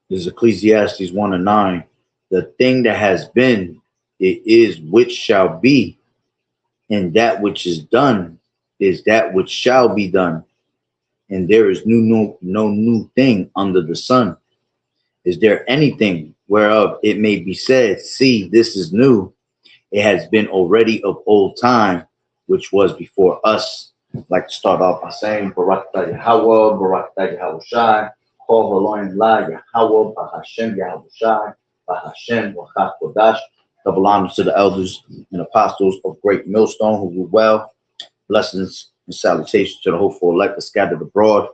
This is Ecclesiastes 1 and 9. The thing that has been, it is which shall be, and that which is done is that which shall be done. And there is no new thing under the sun. Is there anything whereof it may be said, see, this is new? It has been already of old time, which was before us. I'd like to start off by saying, Barak Ta Yahweh, Barak Ta Yahushai, Kol Haloim La Yahweh, Bahashem Yahushai, Bahashem Wachach Kodash. Double honors to the elders and apostles of Great Millstone who do well. Blessings and salutations to the hopeful elect scattered abroad,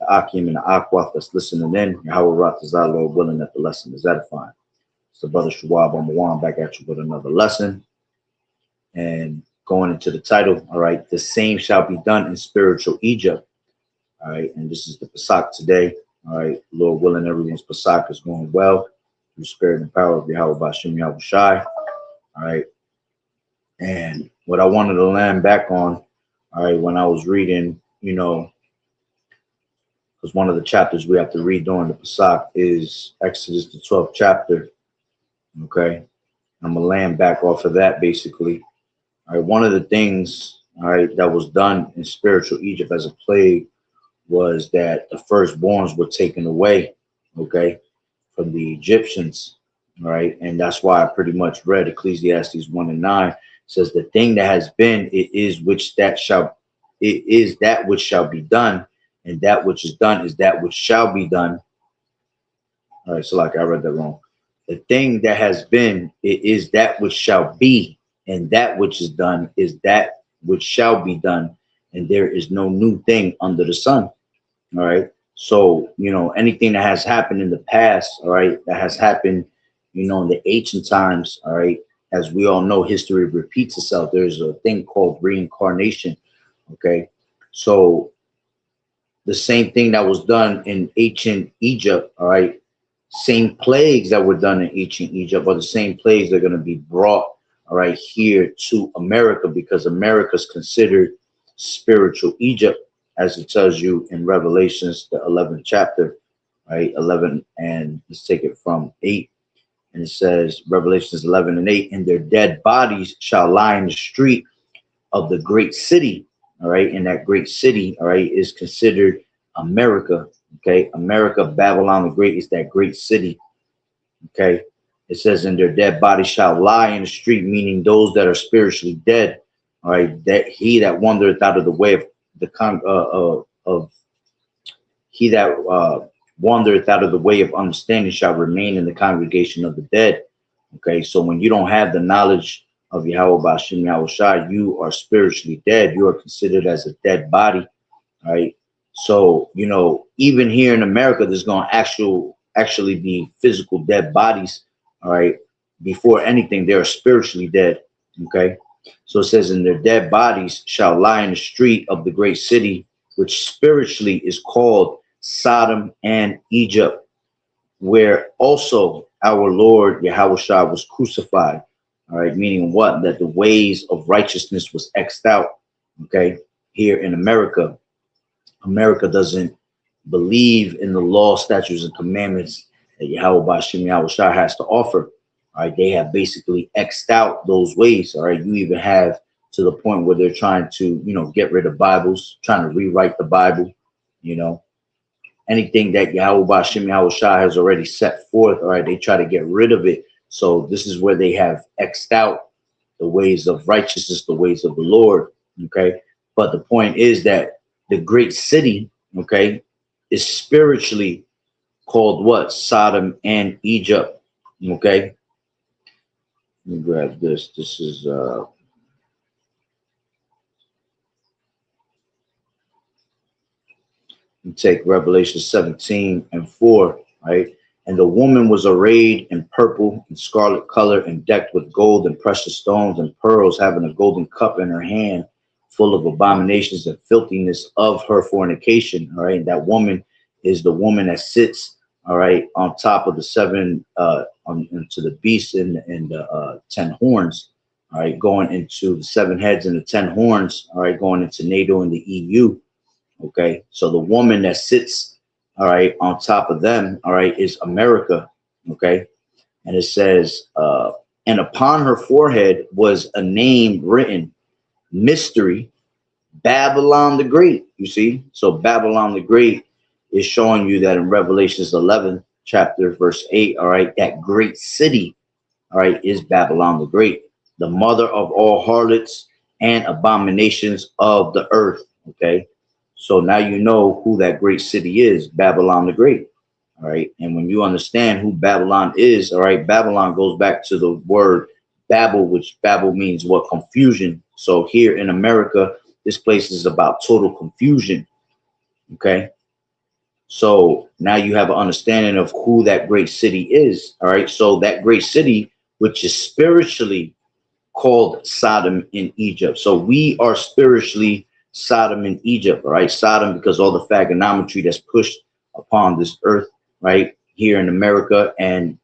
the Akim and the Aquath that's listening in. Yahweh Ratazah, Lord willing that the lesson is edifying. It's the brother Shawab Amawan back at you with another lesson. And going into the title, all right, the same shall be done in spiritual Egypt. All right, and this is the Pasach today. All right, Lord willing, everyone's Pasach is going well through the spirit and power of Yahweh Bashem Yahushai. All right, and what I wanted to land back on, all right, when I was reading, you know, because one of the chapters we have to read during the Pasach is Exodus, the 12th chapter. Okay, I'm gonna land back off of that basically. All right, one of the things, all right, that was done in spiritual Egypt as a plague was that the firstborns were taken away, okay, from the Egyptians, all right, and that's why I pretty much read Ecclesiastes 1 and 9 says the thing that has been, it is that which shall be done, and that which is done is that which shall be done. All right, so like I read that wrong. The thing that has been, it is that which shall be, and that which is done is that which shall be done, and there is no new thing under the sun. All right. So, you know, anything that has happened in the past, all right, that has happened, you know, in the ancient times, all right, as we all know, history repeats itself. There's a thing called reincarnation. Okay. So the same thing that was done in ancient Egypt, all right, same plagues that were done in ancient Egypt are the same plagues that are going to be brought, all right, here to America, because America is considered spiritual Egypt, as it tells you in Revelations, the 11th chapter, right, 11, and let's take it from 8. And it says, Revelations 11 and 8, and their dead bodies shall lie in the street of the great city, all right, and that great city, all right, is considered America, okay, America, Babylon the Great is that great city, okay. It says, and their dead bodies shall lie in the street, meaning those that are spiritually dead, all right, that he that wandereth out of the way of the he that wandereth out of the way of understanding shall remain in the congregation of the dead. Okay, so when you don't have the knowledge of Yahweh Bashem Yahushai, you are spiritually dead. You are considered as a dead body. Right. So, you know, even here in America, there's going to actually be physical dead bodies. All right. Before anything, they are spiritually dead. Okay. So it says, and their dead bodies shall lie in the street of the great city, which spiritually is called Sodom and Egypt, where also our Lord Yahushua was crucified. All right, meaning what? That the ways of righteousness was X'd out. Okay, here in America, America doesn't believe in the law, statutes, and commandments that Yahweh Bashem Yahushua has to offer. All right, they have basically X'd out those ways. All right, you even have to the point where they're trying to, get rid of Bibles, trying to rewrite the Bible, you know, anything that Yahweh Bashim Yahweh Shah has already set forth, all right, they try to get rid of it. So this is where they have X'd out the ways of righteousness, the ways of the Lord, okay? But the point is that the great city, okay, is spiritually called what? Sodom and Egypt, okay? Let me grab this. This is you take Revelation 17:4, right? And the woman was arrayed in purple and scarlet color and decked with gold and precious stones and pearls, having a golden cup in her hand, full of abominations and filthiness of her fornication. All right. And that woman is the woman that sits, all right, on top of the seven, into the beast and the 10 horns. All right, going into the 7 heads and the 10 horns. All right, going into NATO and the EU. Okay, so the woman that sits, all right, on top of them, all right, is America. Okay, and it says, and upon her forehead was a name written, Mystery, Babylon the Great. You see, so Babylon the Great is showing you that in Revelations 11 chapter verse 8, all right, that great city, all right, is Babylon the Great, the mother of all harlots and abominations of the earth. Okay. So now you know who that great city is, Babylon the Great. All right. And when you understand who Babylon is, all right, Babylon goes back to the word Babel, which Babel means what? Confusion. So here in America, this place is about total confusion. Okay. So now you have an understanding of who that great city is. All right. So that great city, which is spiritually called Sodom in Egypt. So we are spiritually Sodom in Egypt, all right? Sodom, because all the phagonometry that's pushed upon this earth, right? Here in America, and,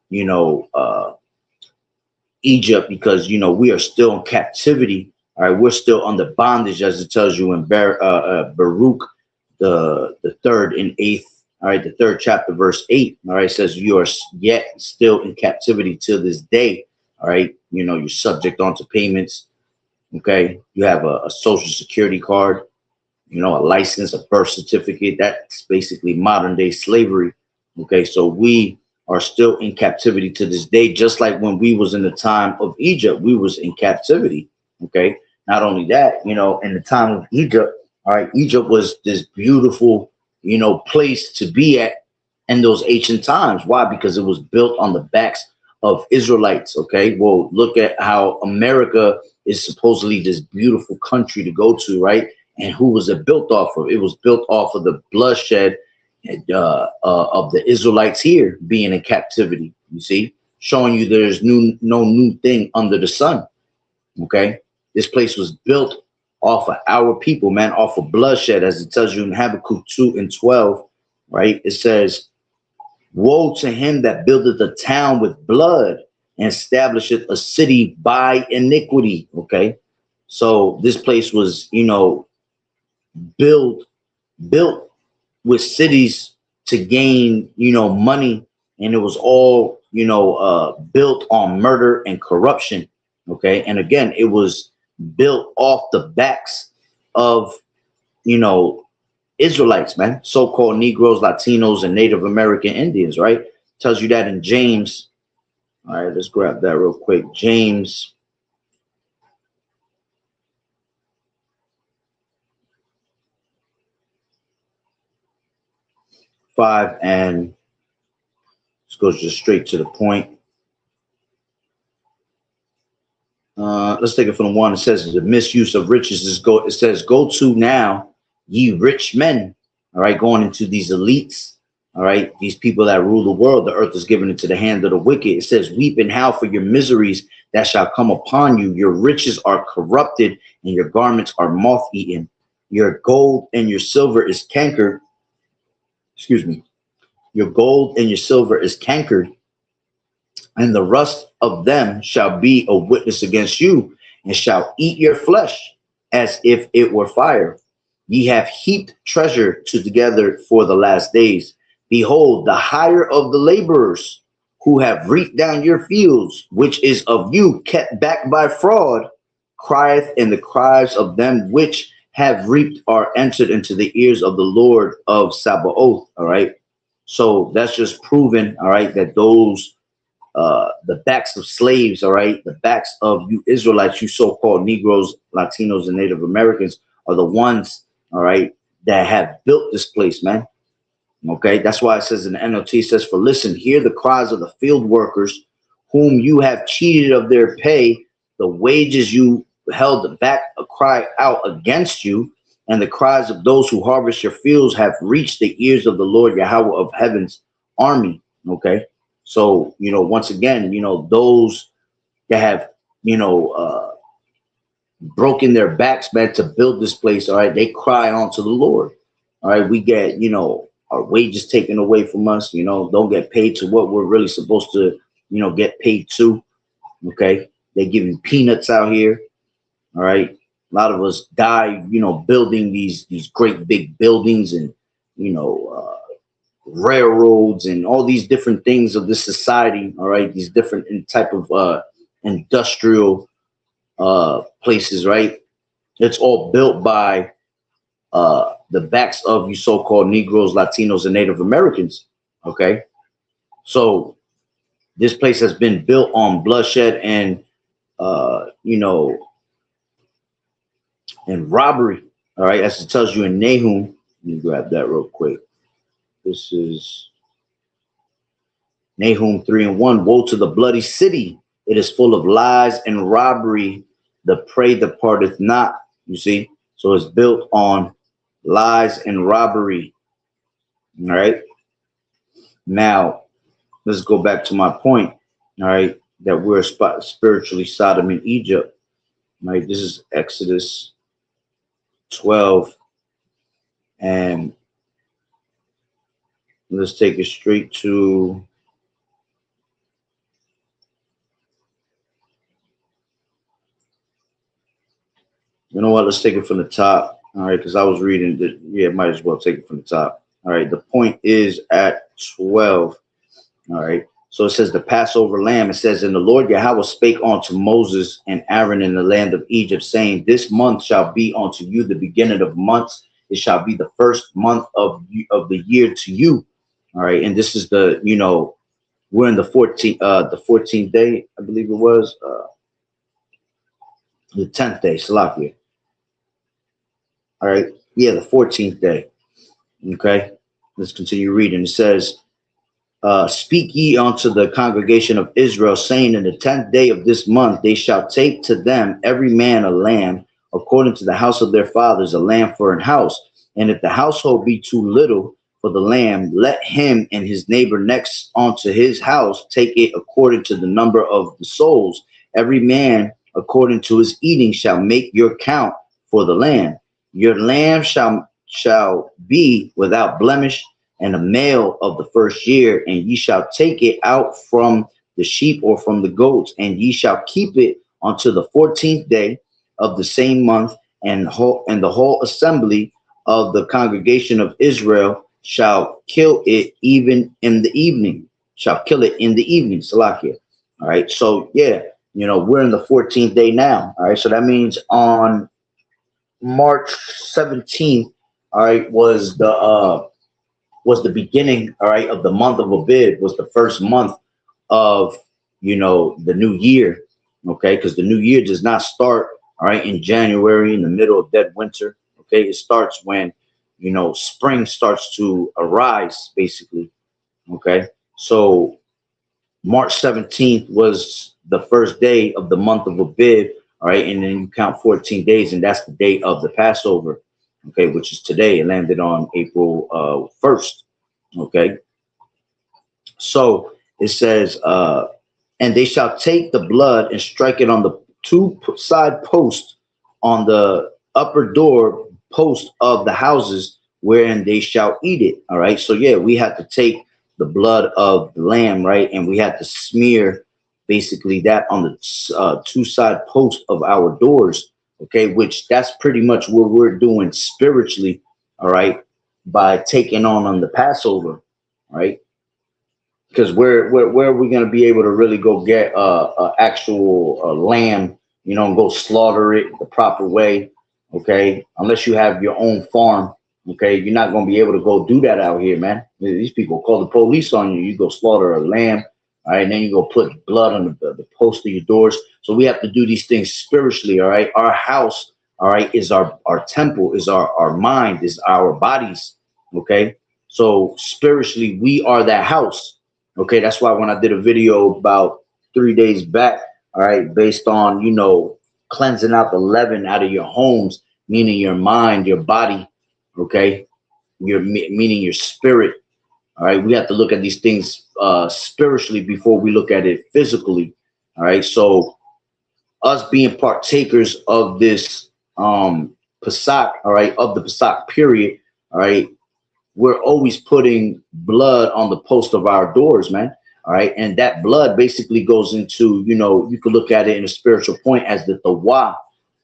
Egypt, because, we are still in captivity, all right? We're still under bondage, as it tells you in Baruch, the 3rd and 8th, all right? The 3rd chapter, verse 8, all right? Says you are yet still in captivity till this day, all right? You're subject onto payments. Okay, you have a social security card, a license, a birth certificate. That's basically modern day slavery. Okay, so we are still in captivity to this day, just like when we was in the time of Egypt, we was in captivity. Okay, not only that, in the time of Egypt, all right, Egypt was this beautiful, place to be at in those ancient times. Why? Because it was built on the backs of Israelites. Okay, well, look at how America is supposedly this beautiful country to go to, right? And who was it built off of? It was built off of the bloodshed of the Israelites here being in captivity. You see, showing you there's no new thing under the sun. Okay, this place was built off of our people, man, off of bloodshed, as it tells you in Habakkuk 2:12, right? It says, "Woe to him that buildeth a town with blood and establisheth a city by iniquity." Okay, so this place was, built with cities to gain, money, and it was all, built on murder and corruption. Okay, and again, it was built off the backs of, Israelites, man, so-called Negroes, Latinos, and Native American Indians, right? Tells you that in James. All right, let's grab that real quick. James 5, and let's go just straight to the point. Let's take it from the 1. It says the misuse of riches is go. It says, "Go to now, ye rich men." All right, going into these elites. All right, these people that rule the world. The earth is given into the hand of the wicked. It says, "Weep and howl for your miseries that shall come upon you. Your riches are corrupted, and your garments are moth-eaten. Your gold and your silver is cankered." Excuse me. "Your gold and your silver is cankered, and the rust of them shall be a witness against you, and shall eat your flesh as if it were fire. Ye have heaped treasure together for the last days. Behold, the hire of the laborers who have reaped down your fields, which is of you kept back by fraud, crieth, and the cries of them which have reaped are entered into the ears of the Lord of Sabaoth. All right. So that's just proven, all right, that those the backs of slaves, all right, the backs of you Israelites, you so-called Negroes, Latinos, and Native Americans are the ones, all right, that have built this place, man. Okay, that's why it says in the NLT, it says, for listen, hear the cries of the field workers whom you have cheated of their pay, the wages you held back a cry out against you, and the cries of those who harvest your fields have reached the ears of the Lord Yahweh of heaven's army. Okay, so, you know, once again, you know, those that have, you know, broken their backs, man, to build this place, all right, they cry unto the Lord. All right, we get, you know, our wages taken away from us, you know, don't get paid to what we're really supposed to, you know, get paid to. Okay, they're giving peanuts out here. All right, a lot of us die, you know, building these great big buildings and, you know, railroads and all these different things of this society. All right, these different type of industrial places, right? It's all built by the backs of you so-called Negroes, Latinos, and Native Americans. Okay, so this place has been built on bloodshed and you know, and robbery. All right, as it tells you in Nahum. Let me grab that real quick. This is Nahum 3:1. Woe to the bloody city! It is full of lies and robbery. The prey departeth not. You see, so it's built on lies and robbery. All right. Now, let's go back to my point. All right, that we're spiritually Sodom and Egypt. Right. This is Exodus 12, and let's take it straight to. You know what? Let's take it from the top. All right, because I was reading that. Yeah, might as well take it from the top. All right, the point is at 12. All right, so it says the Passover lamb. It says, and the Lord Yahweh spake unto Moses and Aaron in the land of Egypt, saying, this month shall be unto you the beginning of months. It shall be the first month of the year to you. All right, and this is the, you know, we're in the 14th day, I believe it was, the 10th day, Salakia. All right. Yeah, the 14th day. Okay. Let's continue reading. It says, speak ye unto the congregation of Israel, saying, in the 10th day of this month they shall take to them every man a lamb, according to the house of their fathers, a lamb for an house. And if the household be too little for the lamb, let him and his neighbor next unto his house take it according to the number of the souls. Every man according to his eating shall make your count for the lamb. Your lamb shall be without blemish, and a male of the first year, and ye shall take it out from the sheep or from the goats, and ye shall keep it until the 14th day of the same month, and the whole assembly of the congregation of Israel shall kill it even in the evening. Shall kill it in the evening. Salakia. All right. So yeah, you know, we're in the 14th day now. All right. So that means on March 17th, all right, was the beginning, all right, of the month of Abib, was the first month of, you know, the new year. Okay, because the new year does not start, all right, in January, in the middle of dead winter. Okay, it starts when, you know, spring starts to arise, basically. Okay, so March 17th was the first day of the month of Abib. All right, and then you count 14 days, and that's the day of the Passover, okay, which is today. It landed on April 1st, okay. So it says, and they shall take the blood and strike it on the two side posts on the upper door post of the houses wherein they shall eat it. All right, so yeah, we have to take the blood of the lamb, right, and we have to smear basically that on the two side posts of our doors, okay, which that's pretty much what we're doing spiritually, all right, by taking on the Passover, right? Because where are we going to be able to really go get actual lamb, You know, and go slaughter it the proper way. Okay, unless you have your own farm. Okay, you're not gonna be able to go do that out here, man. These people call the police on you. You go slaughter a lamb, all right, and then you go put blood on the post of your doors. So we have to do these things spiritually, all right. Our house, all right, is our temple, is our mind, is our bodies. Okay, so spiritually, we are that house. Okay, that's why when I did a video about 3 days back, all right, based on, you know, cleansing out the leaven out of your homes, meaning your mind, your body, okay, meaning your spirit. All right, we have to look at these things spiritually before we look at it physically. All right, so us being partakers of this Pasach, all right, of the Pasach period, all right, we're always putting blood on the post of our doors, man. All right, and that blood basically goes into, you know, you could look at it in a spiritual point as the tawah.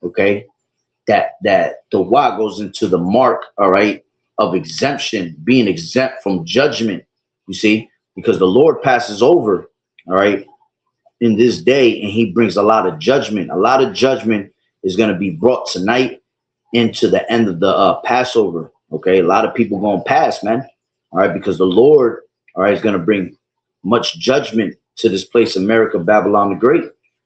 Okay, that the why goes into the mark, all right, of exemption, being exempt from judgment. You see, because the Lord passes over, all right, in this day, and he brings a lot of judgment. A lot of judgment is going to be brought tonight into the end of the Passover. Okay, a lot of people going to pass, man. All right, because the Lord, all right, is going to bring much judgment to this place, America, Babylon the Great.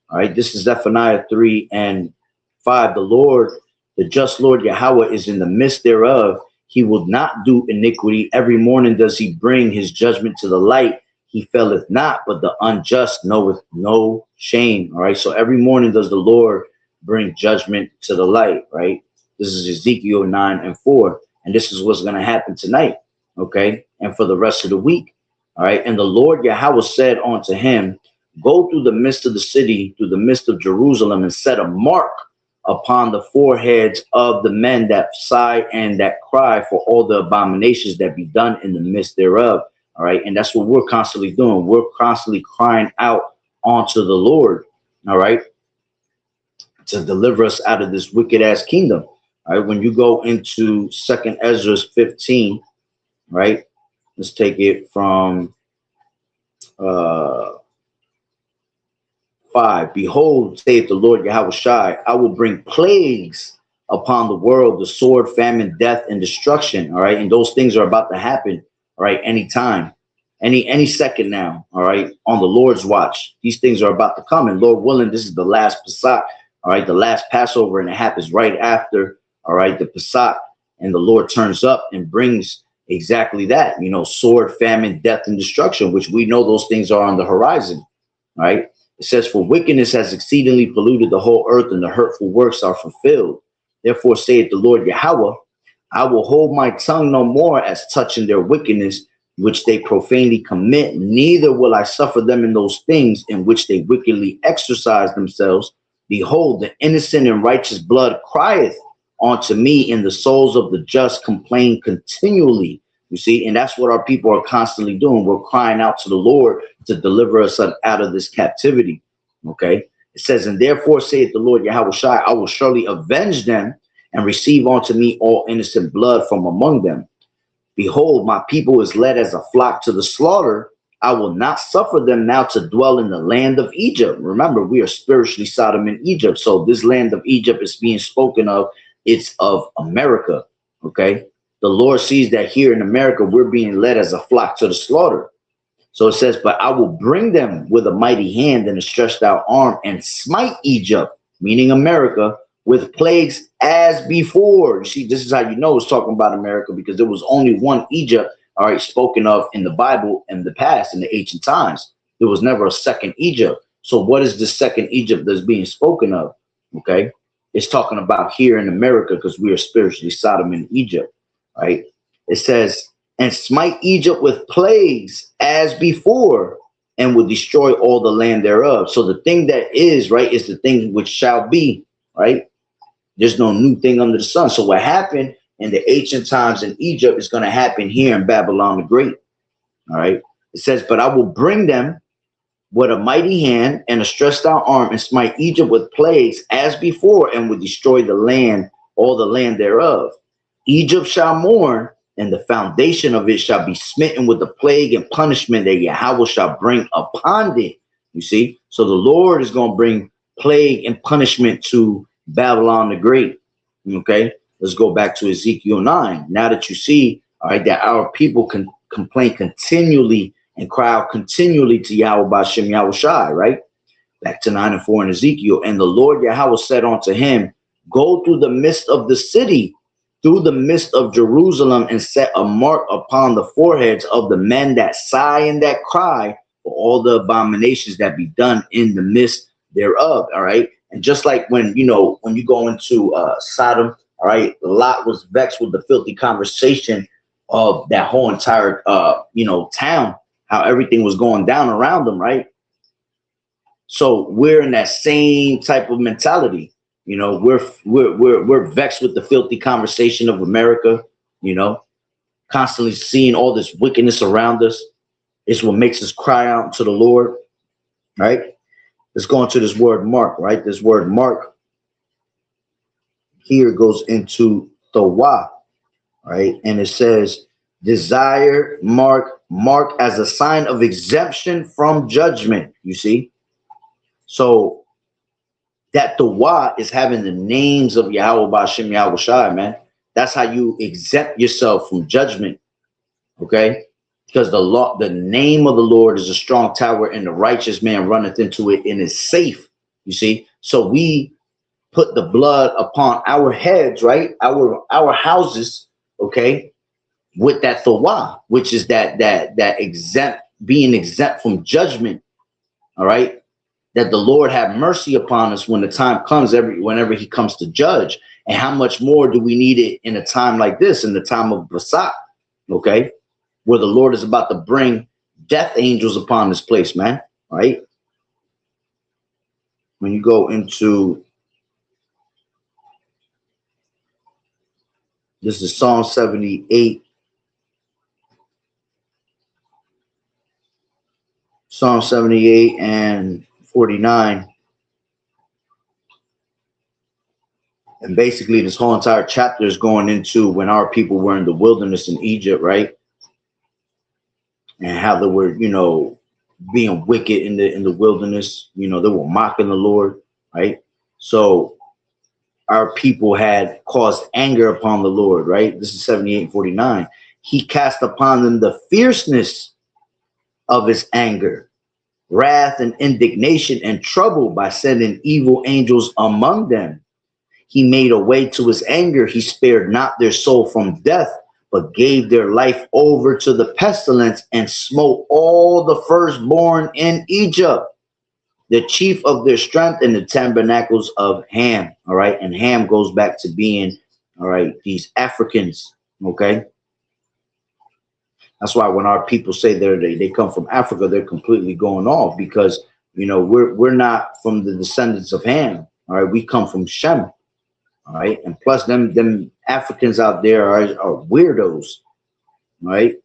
All right, this is Zephaniah 3:5. The Lord, the just Lord Yahweh, is in the midst thereof. He will not do iniquity. Every morning does he bring his judgment to the light. He faileth not, but the unjust knoweth no shame. All right, so every morning does the Lord bring judgment to the light, right? This is Ezekiel 9:4, and this is what's going to happen tonight, okay, and for the rest of the week. All right, and the Lord Yahweh said unto him, go through the midst of the city, through the midst of Jerusalem, and set a mark upon the foreheads of the men that sigh and that cry for all the abominations that be done in the midst thereof. All right, and that's what we're constantly doing. We're constantly crying out unto the Lord, all right, to deliver us out of this wicked ass kingdom. All right, when you go into 2nd Ezra 15, right, let's take it from 5. Behold, saith the Lord Yahweh Shai, I will bring plagues upon the world, the sword, famine, death, and destruction. All right, and those things are about to happen. All right, anytime, any second now. All right, on the Lord's watch, these things are about to come, and Lord willing, this is the last Pasach. All right, the last Passover, and it happens right after. All right, the Pasach, and the Lord turns up and brings exactly that. You know, sword, famine, death, and destruction, which we know those things are on the horizon. All right. It says, for wickedness has exceedingly polluted the whole earth, and the hurtful works are fulfilled. Therefore saith the Lord Yahweh, I will hold my tongue no more as touching their wickedness, which they profanely commit, neither will I suffer them in those things in which they wickedly exercise themselves. Behold, the innocent and righteous blood crieth unto me, and the souls of the just complain continually. You see, and that's what our people are constantly doing. We're crying out to the Lord to deliver us out of this captivity. Okay. It says, and therefore saith the Lord Yahweh Shai, I will surely avenge them and receive unto me all innocent blood from among them. Behold, my people is led as a flock to the slaughter. I will not suffer them now to dwell in the land of Egypt. Remember, we are spiritually Sodom in Egypt. So this land of Egypt is being spoken of. It's of America. Okay. The Lord sees that here in America, we're being led as a flock to the slaughter. So it says, but I will bring them with a mighty hand and a stretched out arm and smite Egypt, meaning America, with plagues as before. You see, this is how you know it's talking about America, because there was only one Egypt, all right, spoken of in the Bible in the past, in the ancient times. There was never a second Egypt. So what is the second Egypt that's being spoken of? Okay. It's talking about here in America, because we are spiritually Sodom in Egypt. Right. It says, and smite Egypt with plagues as before, and will destroy all the land thereof. So the thing that is, right, is the thing which shall be, right? There's no new thing under the sun. So what happened in the ancient times in Egypt is going to happen here in Babylon the Great. All right. It says, but I will bring them with a mighty hand and a stretched out arm, and smite Egypt with plagues as before, and will destroy the land, all the land thereof. Egypt shall mourn, and the foundation of it shall be smitten with the plague and punishment that Yahweh shall bring upon it. You see, so the Lord is going to bring plague and punishment to Babylon the Great. Okay, let's go back to Ezekiel 9. Now that you see, all right, that our people can complain continually and cry out continually to Yahweh Bashem Yahweh Shai, right? Back to 9 and 4 in Ezekiel. And the Lord Yahweh said unto him, go through the midst of the city, through the midst of Jerusalem, and set a mark upon the foreheads of the men that sigh and that cry for all the abominations that be done in the midst thereof. All right. And just like when, you know, when you go into Sodom, all right, Lot was vexed with the filthy conversation of that whole entire, you know, town, how everything was going down around them, right? So we're in that same type of mentality. You know, we're vexed with the filthy conversation of America, you know, constantly seeing all this wickedness around us. It's what makes us cry out to the Lord, right? Let's go into this word mark, right? This word mark here goes into the wa, right? And it says desire, mark, mark as a sign of exemption from judgment, you see? So that the wa is having the names of Yahweh Bashem Yahweh Shai, man. That's how you exempt yourself from judgment, okay? Because the name of the Lord is a strong tower, and the righteous man runneth into it and is safe, you see? So we put the blood upon our heads, right? Our houses, okay, with that thawah, which is that exempt, being exempt from judgment, all right? That the Lord have mercy upon us when the time comes, whenever he comes to judge. And how much more do we need it in a time like this, in the time of Pasach, okay? Where the Lord is about to bring death angels upon this place, man, right? When you go into, this is Psalm 78. Psalm 78 and 49. And basically this whole entire chapter is going into when our people were in the wilderness in Egypt, right? And how they were, you know, being wicked in the wilderness. You know, they were mocking the Lord, right? So our people had caused anger upon the Lord, right? This is 78 and 49. He cast upon them the fierceness of his anger, wrath and indignation and trouble by sending evil angels among them. He made a way to his anger. He spared not their soul from death, but gave their life over to the pestilence and smote all the firstborn in Egypt, the chief of their strength in the tabernacles of Ham. All right. And Ham goes back to being, all right, these Africans. Okay. That's why when our people say they come from Africa, they're completely going off, because, you know, we're not from the descendants of Ham. All right. We come from Shem. All right. And plus them Africans out there are weirdos. Right.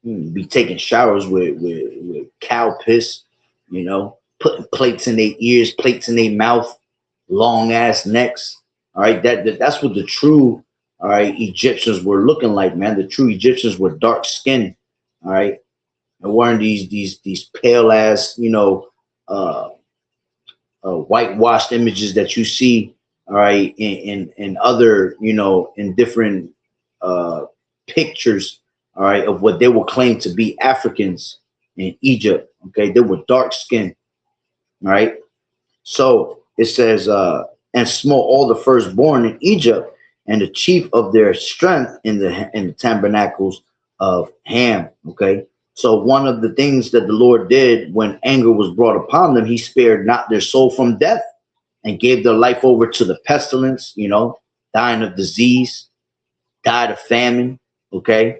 Be taking showers with cow piss, you know, putting plates in their ears, plates in their mouth, long ass necks. All right. That's what the true, all right, Egyptians were looking like, man. The true Egyptians were dark skinned. All right. And wearing these pale ass, you know, whitewashed images that you see, all right, in other, you know, in different pictures, all right, of what they will claim to be Africans in Egypt. Okay, they were dark skinned. All right. So it says, and smote all the firstborn in Egypt, and the chief of their strength in the tabernacles of Ham. Okay. So one of the things that the Lord did when anger was brought upon them, he spared not their soul from death and gave their life over to the pestilence, you know, dying of disease, died of famine, okay,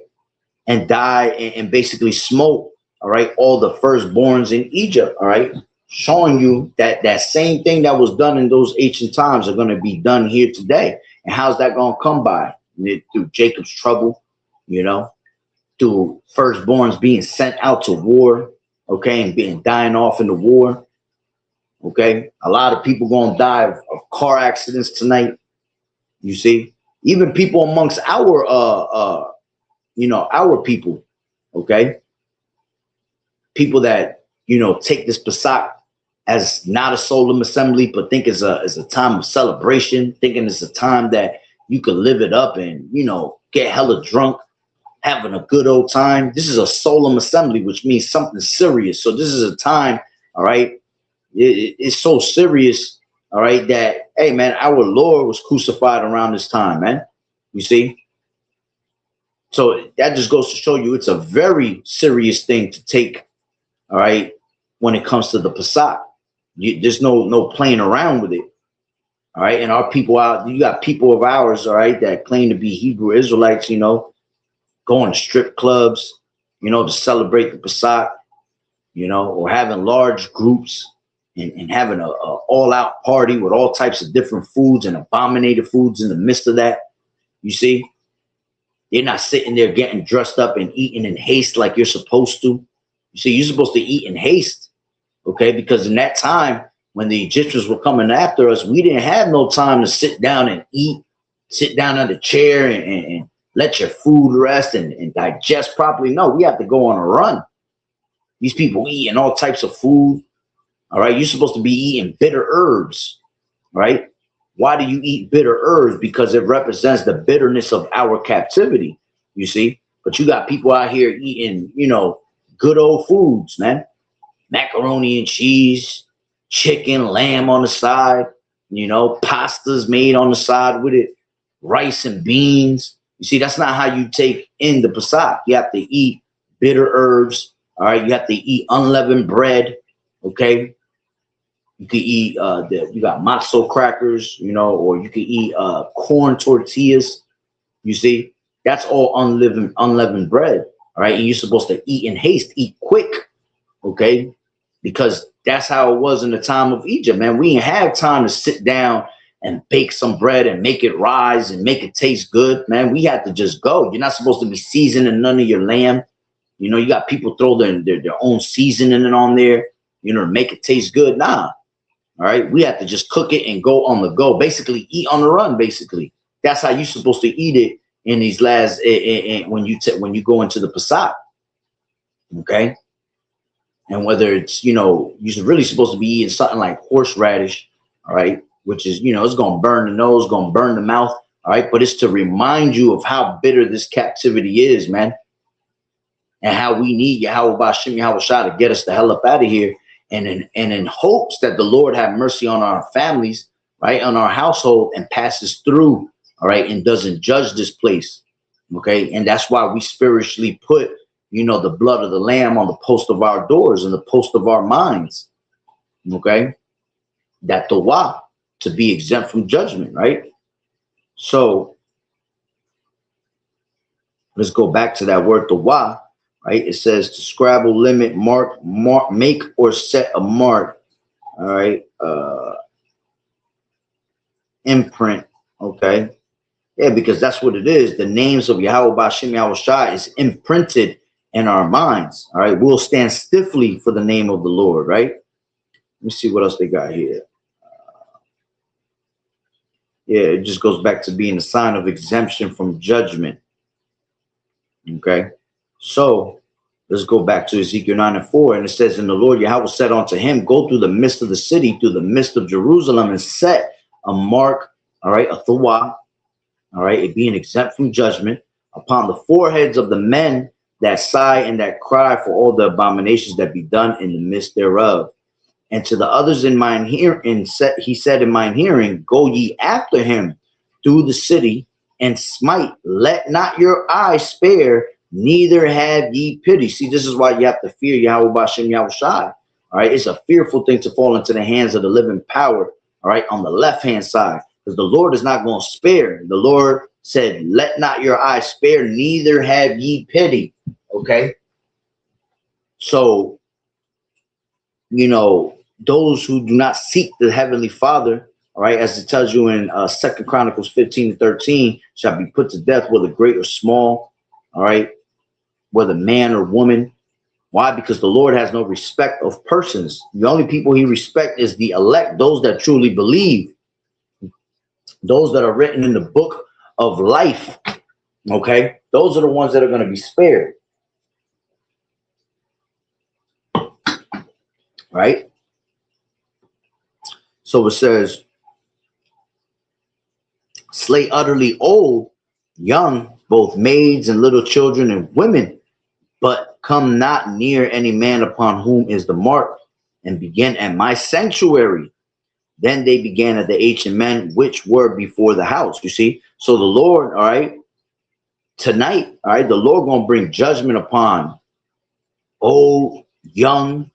and died and basically smote, all right, all the firstborns in Egypt, all right, showing you that that same thing that was done in those ancient times are going to be done here today. And how's that going to come by? Through Jacob's trouble, you know, through firstborns being sent out to war, okay, and being dying off in the war. Okay, a lot of people gonna die of car accidents tonight. You see, even people amongst our you know, our people, okay, people that, you know, take this Pasach as not a solemn assembly, but think it's a time of celebration, thinking it's a time that you could live it up and, you know, get hella drunk, having a good old time. This is a solemn assembly, which means something serious. So this is a time, all right, it's so serious, all right, that, hey, man, our Lord was crucified around this time, man. You see? So that just goes to show you it's a very serious thing to take, all right, when it comes to the Pasach. There's no playing around with it. All right. And our people out, you got people of ours, all right, that claim to be Hebrew Israelites, you know, going to strip clubs, you know, to celebrate the Pasach, you know, or having large groups and having a all-out party with all types of different foods and abominated foods in the midst of that. You see, they're not sitting there getting dressed up and eating in haste like you're supposed to. You see, you're supposed to eat in haste, okay? Because in that time, when the Egyptians were coming after us, we didn't have no time to sit down and eat, sit down on the chair and let your food rest and digest properly. No, we have to go on a run. These people eating all types of food. All right. You're supposed to be eating bitter herbs. Right. Why do you eat bitter herbs? Because it represents the bitterness of our captivity. You see, but you got people out here eating, you know, good old foods, man. Macaroni and cheese, chicken, lamb on the side, you know, pastas made on the side with it, rice and beans. You see, that's not how you take in the Pasach. You have to eat bitter herbs. All right. You have to eat unleavened bread. Okay. You could eat you got matzo crackers, you know, or you could eat corn tortillas. You see, that's all unleavened bread. All right. And you're supposed to eat in haste, eat quick. Okay. Because that's how it was in the time of Egypt, man. We didn't have time to sit down and bake some bread and make it rise and make it taste good, man. We had to just go. You're not supposed to be seasoning none of your lamb. You know, you got people throw their own seasoning on there, you know, to make it taste good. Nah. All right. We have to just cook it and go on the go. Basically, eat on the run. Basically, that's how you're supposed to eat it in these last when you go into the Pasach. Okay. And whether it's, you know, you're really supposed to be eating something like horseradish. All right. Which is, you know, it's going to burn the nose, going to burn the mouth. All right. But it's to remind you of how bitter this captivity is, man. And how we need Yahweh Bashim Yahweh Shah to get us the hell up out of here. And in hopes that the Lord have mercy on our families, right, on our household, and passes through, all right, and doesn't judge this place, okay? And that's why we spiritually put, you know, the blood of the Lamb on the post of our doors and the post of our minds, okay? That Tawah, to be exempt from judgment, right? So let's go back to that word Tawah. Right, it says to scrabble, limit, mark, make or set a mark. All right, imprint. Okay, yeah, because that's what it is. The names of Yahweh Bashim Yahweh Shai is imprinted in our minds. All right, we'll stand stiffly for the name of the Lord. Right. Let me see what else they got here. Yeah, it just goes back to being a sign of exemption from judgment. Okay, so let's go back to Ezekiel 9:4, and it says, and the Lord Yahweh said unto him, go through the midst of the city, through the midst of Jerusalem, and set a mark, all right, a Tawah, all right, it being exempt from judgment, upon the foreheads of the men that sigh and that cry for all the abominations that be done in the midst thereof. And to the others in mine hearing, he said in mine hearing, go ye after him through the city and smite, let not your eye spare, neither have ye pity. See, this is why you have to fear Yahweh Bashim Yahweh Shai. All right, it's a fearful thing to fall into the hands of the living power. All right, on the left hand side, because the Lord is not going to spare. The Lord said, let not your eye spare, neither have ye pity. Okay, so, you know, those who do not seek the Heavenly Father, all right, as it tells you in 2 Chronicles 15:13, shall be put to death, whether great or small, all right, whether man or woman. Why? Because the Lord has no respect of persons. The only people he respects is the elect, those that truly believe, those that are written in the book of life, okay? Those are the ones that are going to be spared, right? So it says, slay utterly old, young, both maids and little children and women, but come not near any man upon whom is the mark, and begin at my sanctuary. Then they began at the ancient men which were before the house. You see, so the Lord, all right, tonight, all right, the Lord gonna bring judgment upon old, young,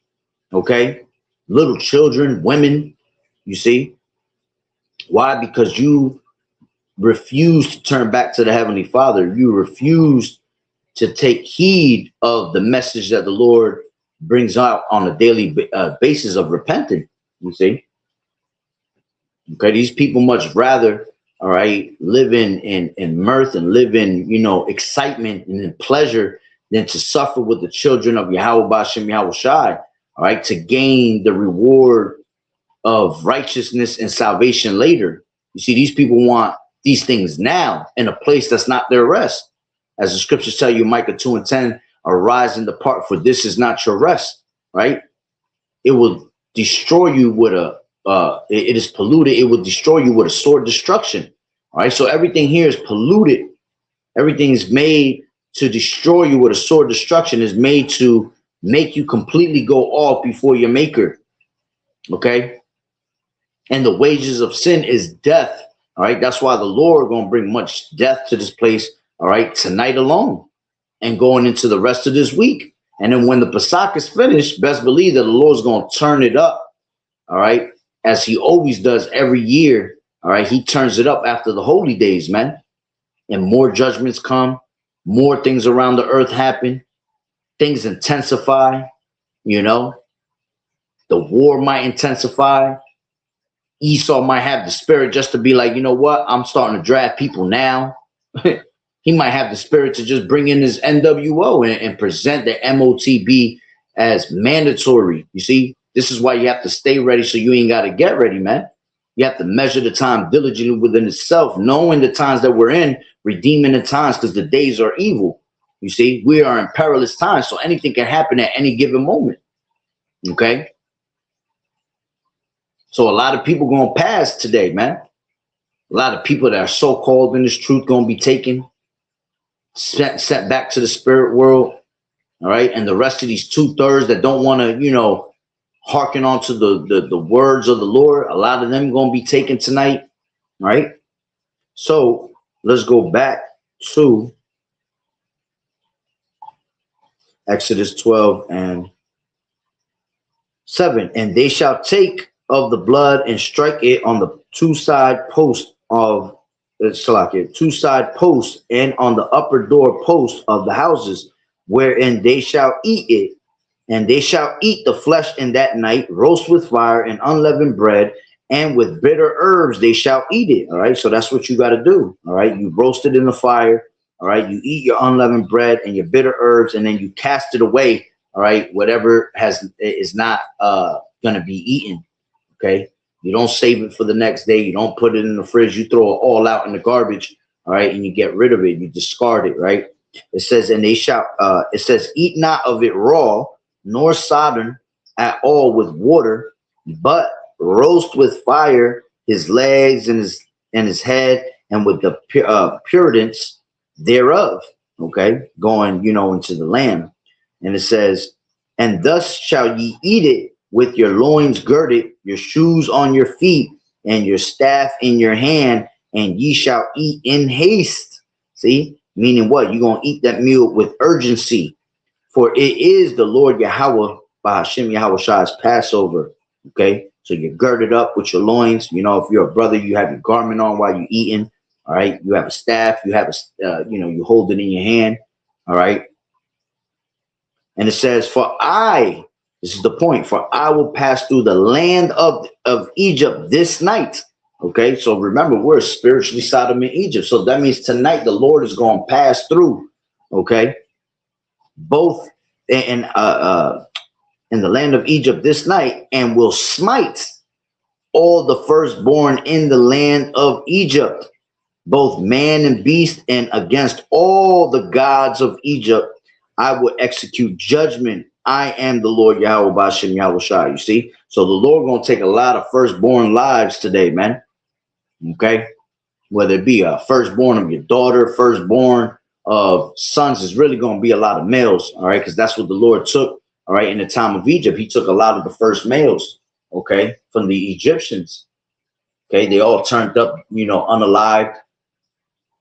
okay, little children, women. You see, why? Because you refuse to turn back to the Heavenly Father. You refuse to take heed of the message that the Lord brings out on a daily basis of repenting. You see, okay, these people much rather, all right, live in mirth and live in, you know, excitement and in pleasure than to suffer with the children of Yahweh Bashem Yahweh Shai, all right, to gain the reward of righteousness and salvation later. You see, these people want these things now in a place that's not their rest. As the scriptures tell you, Micah 2:10, arise and depart, for this is not your rest, right? It will destroy you with it is polluted. It will destroy you with a sword destruction. All right. So everything here is polluted. Everything is made to destroy you with a sword destruction, is made to make you completely go off before your maker. Okay. And the wages of sin is death. All right. That's why the Lord gonna bring much death to this place. All right. Tonight alone and going into the rest of this week. And then when the Pasach is finished, best believe that the Lord's gonna turn it up. All right. As he always does every year. All right. He turns it up after the holy days, man. And more judgments come. More things around the earth happen. Things intensify. You know, the war might intensify. Esau might have the spirit just to be like, you know what? I'm starting to draft people now. He might have the spirit to just bring in his NWO and present the MOTB as mandatory. You see, this is why you have to stay ready, so you ain't got to get ready, man. You have to measure the time diligently within itself, knowing the times that we're in, redeeming the times, because the days are evil. You see, we are in perilous times, so anything can happen at any given moment. Okay? So a lot of people going to pass today, man. A lot of people that are so-called in this truth going to be taken, sent back to the spirit world. All right? And the rest of these 2/3 that don't want to, you know, hearken on to the words of the Lord, a lot of them going to be taken tonight. Right? So let's go back to Exodus 12:7. And they shall take of the blood and strike it on the two-side posts of two-side posts and on the upper door posts of the houses, wherein they shall eat it. And they shall eat the flesh in that night, roast with fire and unleavened bread, and with bitter herbs they shall eat it. All right. So that's what you got to do. All right. You roast it in the fire. All right. You eat your unleavened bread and your bitter herbs, and then you cast it away. All right. Whatever is not going to be eaten. Okay. You don't save it for the next day. You don't put it in the fridge. You throw it all out in the garbage. All right. And you get rid of it. You discard it. Right. It says, and they shall, it says, eat not of it raw, nor sodden at all with water, but roast with fire his legs and his head, and with the puritance thereof. Okay, going, you know, into the lamb. And it says, and thus shall ye eat it with your loins girded, your shoes on your feet, and your staff in your hand, and ye shall eat in haste. See, meaning what? You're going to eat that meal with urgency. For it is the Lord Yahweh, Bahashem Yahweh Shai's Passover. Okay, so you're girded up with your loins. You know, if you're a brother, you have your garment on while you're eating. All right, you have a staff. You have a, you know, you hold it in your hand. All right, and it says, "For I," this is the point. "For I will pass through the land of Egypt this night." Okay, so remember, we're spiritually Sodom in Egypt. So that means tonight the Lord is going to pass through. Okay. Both in the land of Egypt this night, and will smite all the firstborn in the land of Egypt, both man and beast, and against all the gods of Egypt I will execute judgment. I am the Lord Yahweh Bashem Yahweh Shai. You see? So the Lord gonna take a lot of firstborn lives today, man. Okay? Whether it be a firstborn of your daughter, firstborn of sons, is really gonna be a lot of males, all right? Because that's what the Lord took, all right, in the time of Egypt. He took a lot of the first males, okay, from the Egyptians. Okay, they all turned up, you know, unalived,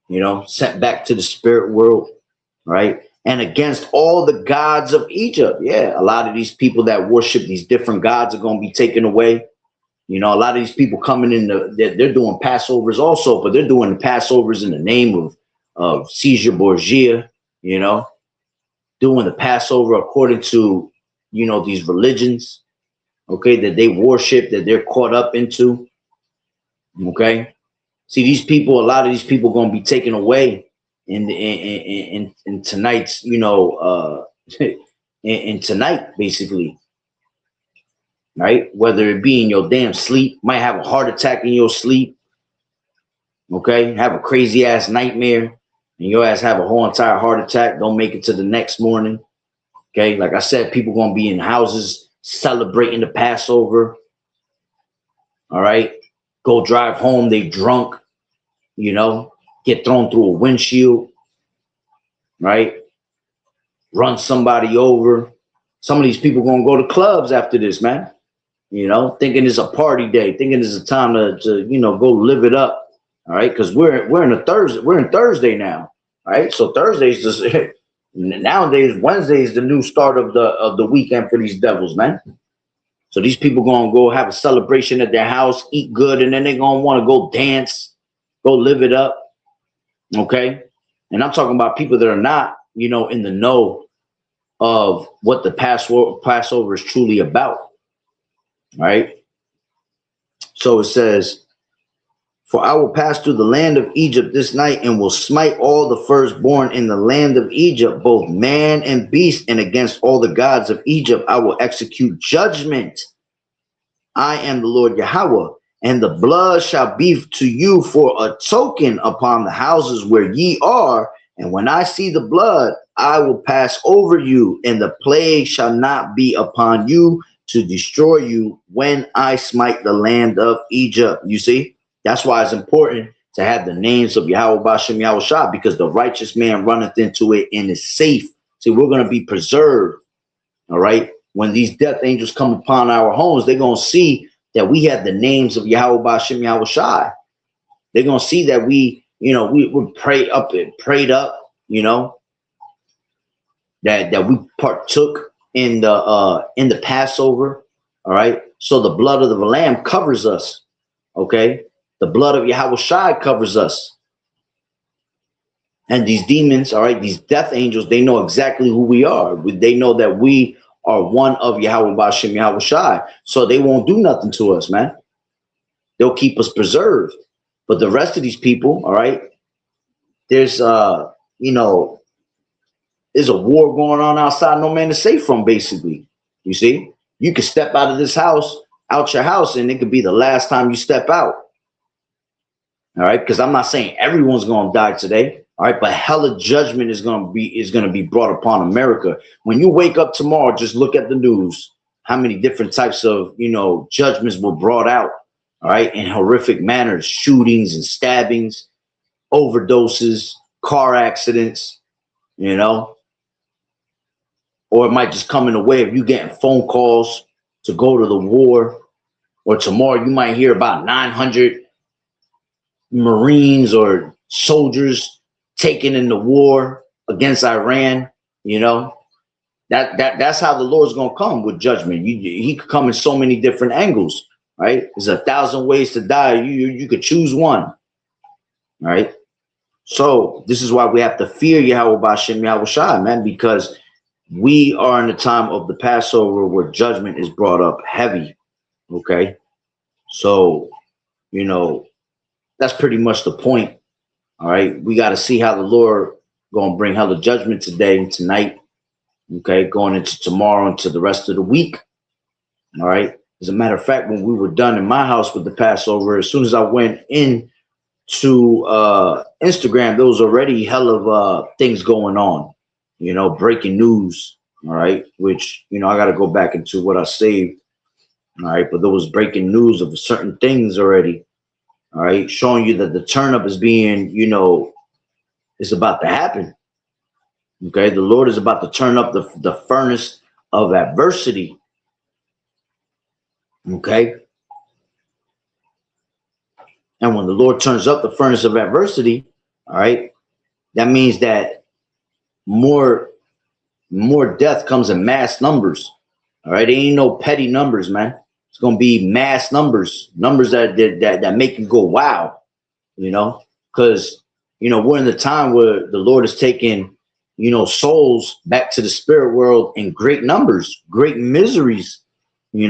you know, sent back to the spirit world, right? And against all the gods of Egypt. Yeah, a lot of these people that worship these different gods are going to be taken away. You know, a lot of these people coming in, they're doing Passovers also, but they're doing the Passovers in the name of Caesar Borgia, you know, doing the Passover according to, you know, these religions, okay, that they worship, that they're caught up into, okay? See, these people, a lot of these people going to be taken away in tonight's, you know, in tonight, basically, right? Whether it be in your damn sleep, might have a heart attack in your sleep, okay? Have a crazy ass nightmare, and your ass have a whole entire heart attack. Don't make it to the next morning, okay? Like I said, people going to be in houses celebrating the Passover, all right? Go drive home, they drunk, you know, get thrown through a windshield, right? Run somebody over. Some of these people gonna go to clubs after this, man. You know, thinking it's a party day, thinking it's a time to you know, go live it up. All right, because we're in a Thursday, we're in Thursday now. All right, so Thursday's just nowadays, Wednesday is the new start of the weekend for these devils, man. So these people gonna go have a celebration at their house, eat good, and then they're gonna want to go dance, go live it up. Okay. And I'm talking about people that are not, you know, in the know of what the Passover is truly about. Right. So it says, for I will pass through the land of Egypt this night and will smite all the firstborn in the land of Egypt, both man and beast, and against all the gods of Egypt I will execute judgment. I am the Lord Yahweh. And the blood shall be to you for a token upon the houses where ye are. And when I see the blood, I will pass over you, and the plague shall not be upon you to destroy you when I smite the land of Egypt. You see, that's why it's important to have the names of Yahweh Bashem Yahweh Shah, because the righteous man runneth into it and is safe. See, we're going to be preserved. All right. When these death angels come upon our homes, they're going to see that we have the names of Yahweh Bashem Yahweh Shai. They're gonna see that we, you know, we're prayed up, you know, that we partook in the Passover. All right. So the blood of the Lamb covers us. Okay. The blood of Yahweh Shai covers us. And these demons, all right, these death angels, they know exactly who we are. They know that we are one of Yahweh Bashem Yahweh Shai. So they won't do nothing to us, man. They'll keep us preserved. But the rest of these people, all right, there's you know, there's a war going on outside no man is safe from, basically. You see? You could step out of this house, out your house, and it could be the last time you step out. All right, because I'm not saying everyone's gonna die today. All right, but hella judgment is gonna be brought upon America. When you wake up tomorrow, just look at the news. How many different types of, you know, judgments were brought out, all right, in horrific manners, shootings and stabbings, overdoses, car accidents, you know. Or it might just come in the way of you getting phone calls to go to the war. Or tomorrow you might hear about 900 Marines or soldiers taken in the war against Iran. You know, that's how the Lord's gonna come with judgment. He could come in so many different angles, right? There's 1,000 ways to die. You could choose one, right? So this is why we have to fear Yahweh Bashem Yahweh Shai, man, because we are in the time of the Passover where judgment is brought up heavy. Okay, so you know, that's pretty much the point. All right, we got to see how the Lord gonna bring hella judgment today and tonight. Okay, going into tomorrow and to the rest of the week. All right. As a matter of fact, when we were done in my house with the Passover, as soon as I went in to Instagram, there was already hell of things going on. You know, breaking news. All right, which I got to go back into what I saved. All right, but there was breaking news of certain things already. All right, showing you that the turn up is being, is about to happen. Okay, the Lord is about to turn up the furnace of adversity. Okay, and when the Lord turns up the furnace of adversity, all right, that means that more death comes in mass numbers. All right, it ain't no petty numbers, man. It's gonna be mass numbers, numbers that make you go wow, because we're in the time where the Lord is taking souls back to the spirit world in great numbers. Great miseries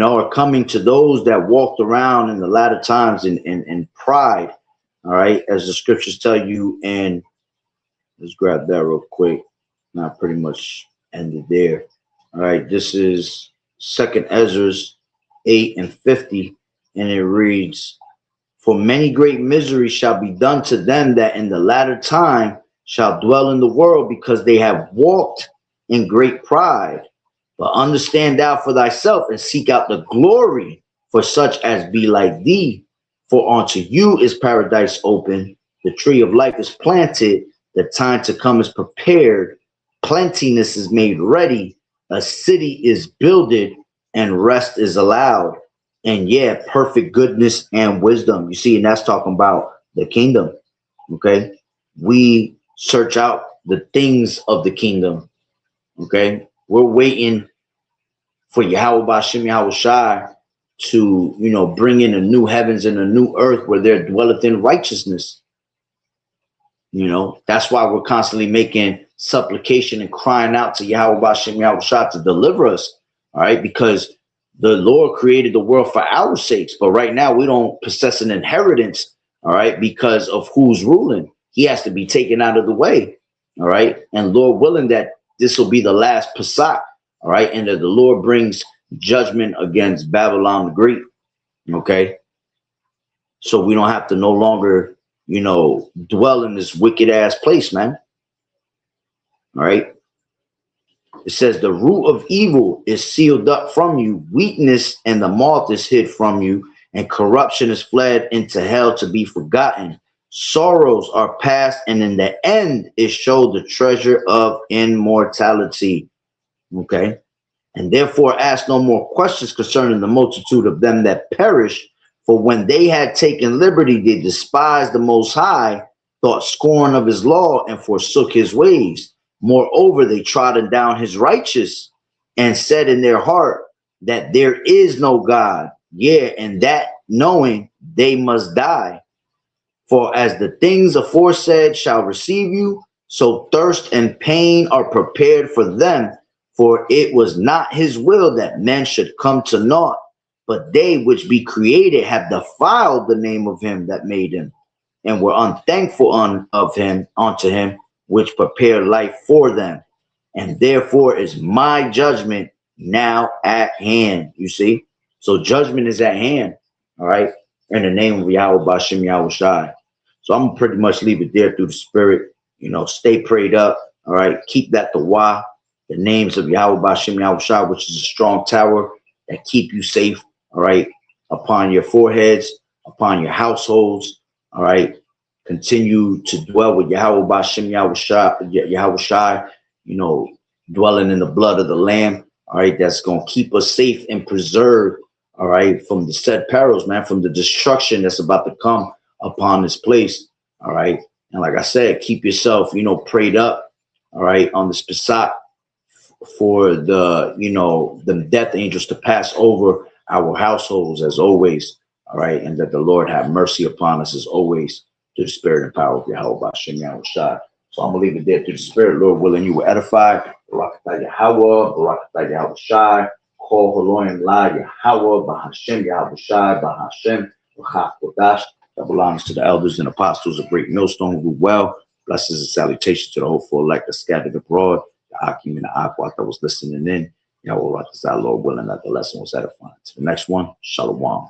are coming to those that walked around in the latter times in pride. All right, as the scriptures tell you. And let's grab that real quick. Now pretty much ended there. All right, this is Second Ezra 8:50, and it reads, "For many great miseries shall be done to them that in the latter time shall dwell in the world, because they have walked in great pride. But understand thou for thyself, and seek out the glory for such as be like thee. For unto you is paradise open, the tree of life is planted, the time to come is prepared, plentiness is made ready, a city is builded, and rest is allowed. And yeah, perfect goodness and wisdom." You see, and that's talking about the kingdom. Okay, we search out the things of the kingdom. Okay, we're waiting for Yahweh Bashem Yahweh Shai to bring in a new heavens and a new earth where there dwelleth in righteousness. That's why we're constantly making supplication and crying out to Yahweh Bashem Yahweh Shai to deliver us. All right, because the Lord created the world for our sakes, but right now we don't possess an inheritance. All right, because of who's ruling. He has to be taken out of the way. All right, and Lord willing that this will be the last Pasach. All right, and that the Lord brings judgment against Babylon the Great. Okay, so we don't have to no longer dwell in this wicked ass place, man. All right. It says the root of evil is sealed up from you, weakness and the moth is hid from you, and corruption is fled into hell to be forgotten. Sorrows are past, and in the end is showed the treasure of immortality. Okay. And therefore ask no more questions concerning the multitude of them that perish. For when they had taken liberty, they despised the Most High, thought scorn of his law, and forsook his ways. Moreover, they trodden down his righteous, and said in their heart that there is no God. Yeah, and that knowing they must die. For as the things aforesaid shall receive you, so thirst and pain are prepared for them. For it was not his will that men should come to naught, but they which be created have defiled the name of him that made him, and were unthankful unto him which prepared life for them. And therefore is my judgment now at hand. You see? So judgment is at hand. All right. In the name of Yahweh Bashem Yahweh Shai. So I'm gonna pretty much leave it there through the spirit. Stay prayed up. All right. Keep that the why. The names of Yahweh Bashem Yahweh Shai, which is a strong tower that keep you safe. All right. Upon your foreheads, upon your households. All right. Continue to dwell with Yahweh Bashem Yahweh Shai, dwelling in the blood of the Lamb. All right, that's going to keep us safe and preserved. All right, from the said perils, man, from the destruction that's about to come upon this place. All right, and like I said, keep yourself, prayed up. All right, on this Pasach for the death angels to pass over our households as always. All right, and that the Lord have mercy upon us as always. To the spirit and power of Yahweh Bashem Yahweh Shai. So I'm gonna leave it there to the spirit. Lord willing, you will edify. Barakatah Yahweh, Barakatah Yahweh Shai, Kol Holoim La Yahweh, Bahashem Yahweh Shai, Bahashem, B'chak Kodash. That belongs to the elders and apostles of Great Millstone who well. Blessings and salutations to the hopeful elect that scattered abroad. The Akim and the Aquat that was listening in. Yahweh Rakazah, Lord willing, that the lesson was edifying. To the next one, Shalom.